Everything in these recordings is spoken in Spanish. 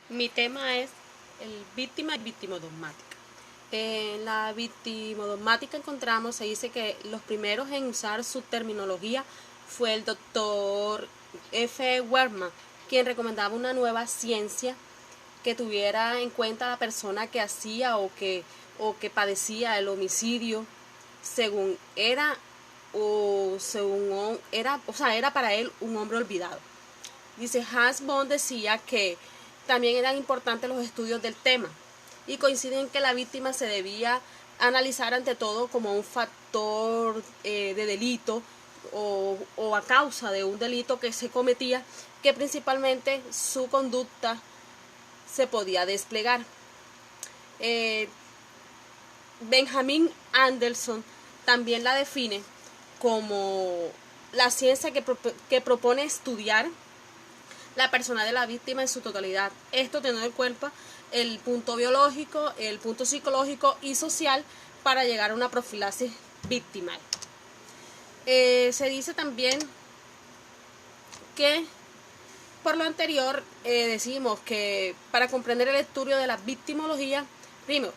Mi tema es el víctima y victimodogmática. En la victimodogmática encontramos, se dice que los primeros en usar su terminología fue el doctor F. Werman, quien recomendaba una nueva ciencia que tuviera en cuenta a la persona que hacía o que padecía el homicidio según era era para él un hombre olvidado. Dice, Hans Bond decía que también eran importantes los estudios del tema y coinciden en que la víctima se debía analizar ante todo como un factor de delito o a causa de un delito que se cometía, que principalmente su conducta se podía desplegar. Eh, Benjamin Anderson también la define como la ciencia que propone estudiar la persona de la víctima en su totalidad. Esto teniendo en cuenta el punto biológico, el punto psicológico y social para llegar a una profilaxis victimal. Se dice también que por lo anterior decimos que para comprender el estudio de la victimología, primero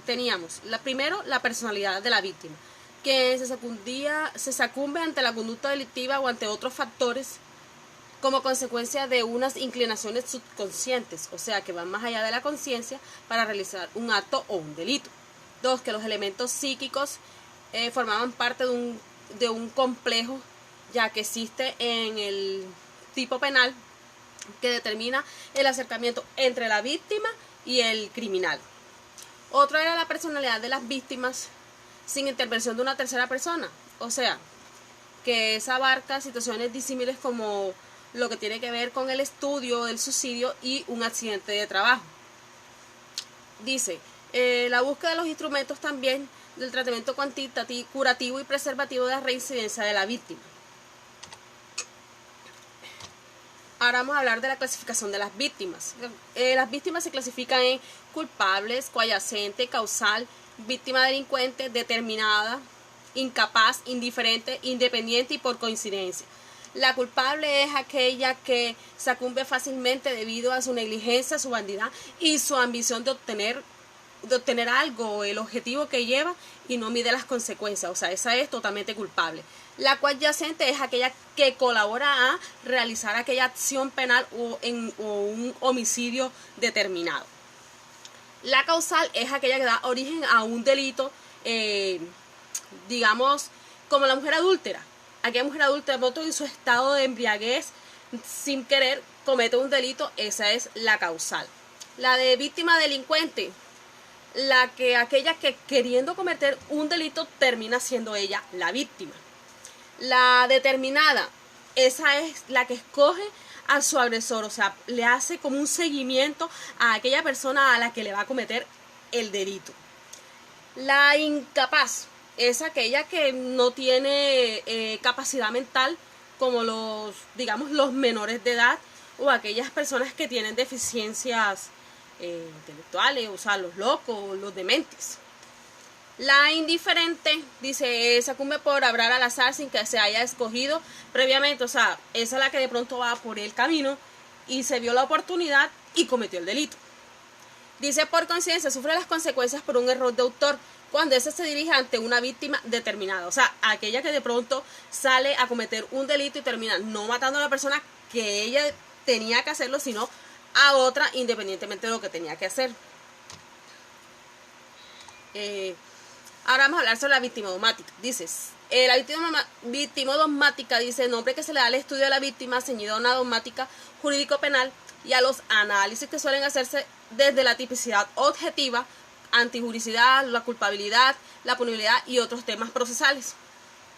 teníamos primero la personalidad de la víctima, que se sacumbe ante la conducta delictiva o ante otros factores como consecuencia de unas inclinaciones subconscientes, o sea, que van más allá de la conciencia para realizar un acto o un delito. Dos, que los elementos psíquicos formaban parte de un complejo ya que existe en el tipo penal que determina el acercamiento entre la víctima y el criminal. Otro era la personalidad de las víctimas sin intervención de una tercera persona, o sea, que esa abarca situaciones disímiles como lo que tiene que ver con el estudio del suicidio y un accidente de trabajo. Dice, la búsqueda de los instrumentos también del tratamiento cuantitativo, curativo y preservativo de la reincidencia de la víctima. Ahora vamos a hablar de la clasificación de las víctimas. Las víctimas se clasifican en culpables, coadyacente, causal, víctima delincuente, determinada, incapaz, indiferente, independiente y por coincidencia. La culpable es aquella que sucumbe fácilmente debido a su negligencia, su vanidad y su ambición de obtener algo, el objetivo que lleva, y no mide las consecuencias, o sea, esa es totalmente culpable. La coadyacente es aquella que colabora a realizar aquella acción penal o un homicidio determinado. La causal es aquella que da origen a un delito, digamos, como la mujer adúltera. Aquella mujer adúltera, en su estado de embriaguez, sin querer, comete un delito, esa es la causal. La de víctima delincuente, aquella que queriendo cometer un delito termina siendo ella la víctima. La determinada, esa es la que escoge a su agresor, o sea, le hace como un seguimiento a aquella persona a la que le va a cometer el delito. La incapaz es aquella que no tiene capacidad mental, como los menores de edad o aquellas personas que tienen deficiencias intelectuales, o sea, los locos, los dementes. La indiferente, dice, sucumbe por obrar al azar sin que se haya escogido previamente, o sea, esa es la que de pronto va por el camino y se vio la oportunidad y cometió el delito. Dice, por conciencia, sufre las consecuencias por un error de autor cuando ese se dirige ante una víctima determinada, o sea, aquella que de pronto sale a cometer un delito y termina no matando a la persona que ella tenía que hacerlo, sino a otra independientemente de lo que tenía que hacer. Ahora vamos a hablar sobre la victimodogmática. Dices, la victimodogmática dice, nombre que se le da al estudio de la víctima ceñido a una dogmática jurídico-penal y a los análisis que suelen hacerse desde la tipicidad objetiva, antijuricidad, la culpabilidad, la punibilidad y otros temas procesales.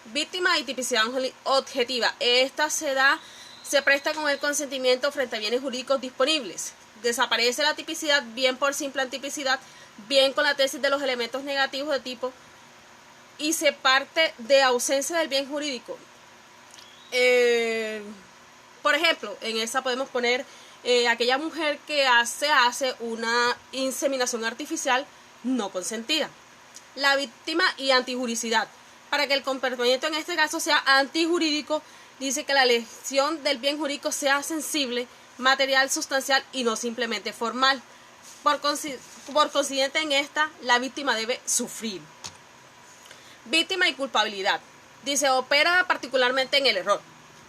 Víctima y tipicidad objetiva. Esta se presta con el consentimiento frente a bienes jurídicos disponibles. Desaparece la tipicidad bien por simple antipicidad, bien con la tesis de los elementos negativos de tipo, y se parte de ausencia del bien jurídico. Por ejemplo, en esa podemos poner aquella mujer que hace una inseminación artificial no consentida. La víctima y antijuricidad. Para que el comportamiento en este caso sea antijurídico, dice que la lesión del bien jurídico sea sensible material, sustancial y no simplemente formal. Por consiguiente, en esta, la víctima debe sufrir. Víctima y culpabilidad. Dice, opera particularmente en el error.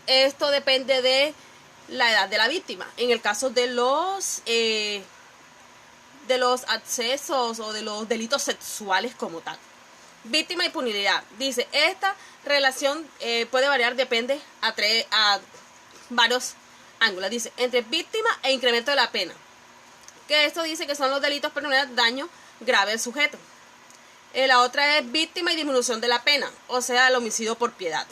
Esto depende de la edad de la víctima. En el caso de los accesos o de los delitos sexuales como tal. Víctima y punibilidad. Dice, esta relación puede variar, depende a varios ángulos. Dice, entre víctima e incremento de la pena. Que esto dice que son los delitos por daño grave al sujeto. La otra es víctima y disminución de la pena, o sea, el homicidio por piedad.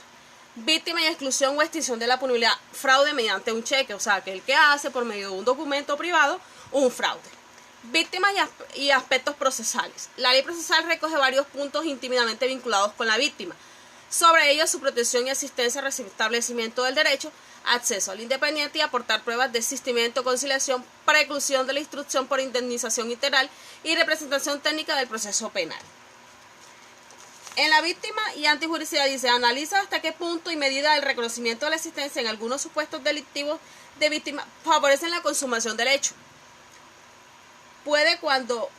Víctima y exclusión o extinción de la punibilidad. Fraude mediante un cheque, o sea, que el que hace por medio de un documento privado un fraude. Víctimas y aspectos procesales. La ley procesal recoge varios puntos íntimamente vinculados con la víctima. Sobre ellos, su protección y asistencia, restablecimiento del derecho, acceso al independiente y aportar pruebas de asistimiento, conciliación, preclusión de la instrucción por indemnización integral y representación técnica del proceso penal. En la víctima y antijuricidad dice, analiza hasta qué punto y medida el reconocimiento de la existencia en algunos supuestos delictivos de víctima favorecen la consumación del hecho. Puede cuando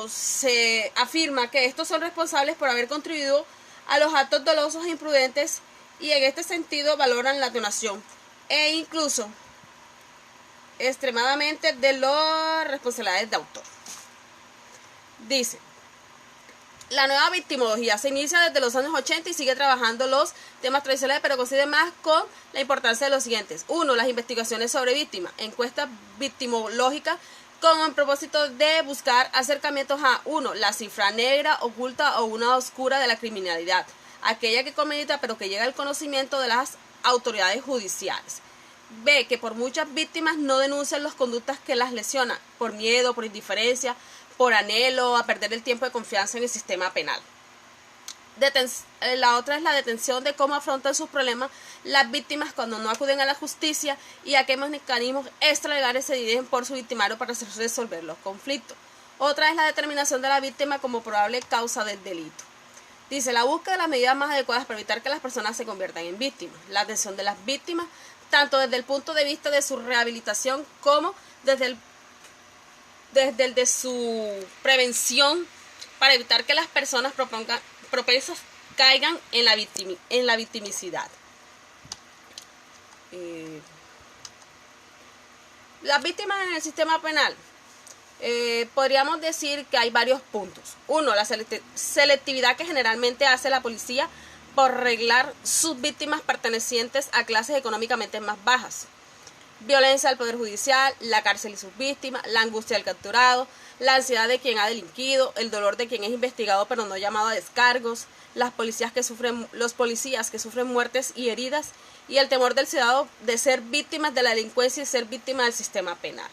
se afirma que estos son responsables por haber contribuido a los actos dolosos e imprudentes y en este sentido valoran la atenuación e incluso extremadamente de las responsabilidades de autor. Dice, la nueva victimología se inicia desde los años 80 y sigue trabajando los temas tradicionales, pero coincide más con la importancia de los siguientes. 1. Las investigaciones sobre víctimas, encuestas victimológicas con el propósito de buscar acercamientos a 1. La cifra negra, oculta o una oscura de la criminalidad, aquella que cometa pero que llega al conocimiento de las autoridades judiciales. B. Que por muchas víctimas no denuncian las conductas que las lesionan, por miedo, por indiferencia, por anhelo a perder el tiempo de confianza en el sistema penal. La otra es la detención de cómo afrontan sus problemas las víctimas cuando no acuden a la justicia y a qué mecanismos extralegales se dirigen por su victimario para resolver los conflictos. Otra es la determinación de la víctima como probable causa del delito. Dice, la búsqueda de las medidas más adecuadas para evitar que las personas se conviertan en víctimas. La atención de las víctimas, tanto desde el punto de vista de su rehabilitación como desde el de su prevención para evitar que las personas propensas caigan en la victimicidad. Las víctimas en el sistema penal, podríamos decir que hay varios puntos. 1. La selectividad que generalmente hace la policía por arreglar sus víctimas pertenecientes a clases económicamente más bajas. Violencia del poder judicial, la cárcel y sus víctimas, la angustia del capturado, la ansiedad de quien ha delinquido, el dolor de quien es investigado pero no llamado a descargos, los policías que sufren muertes y heridas y el temor del ciudadano de ser víctimas de la delincuencia y ser víctimas del sistema penal.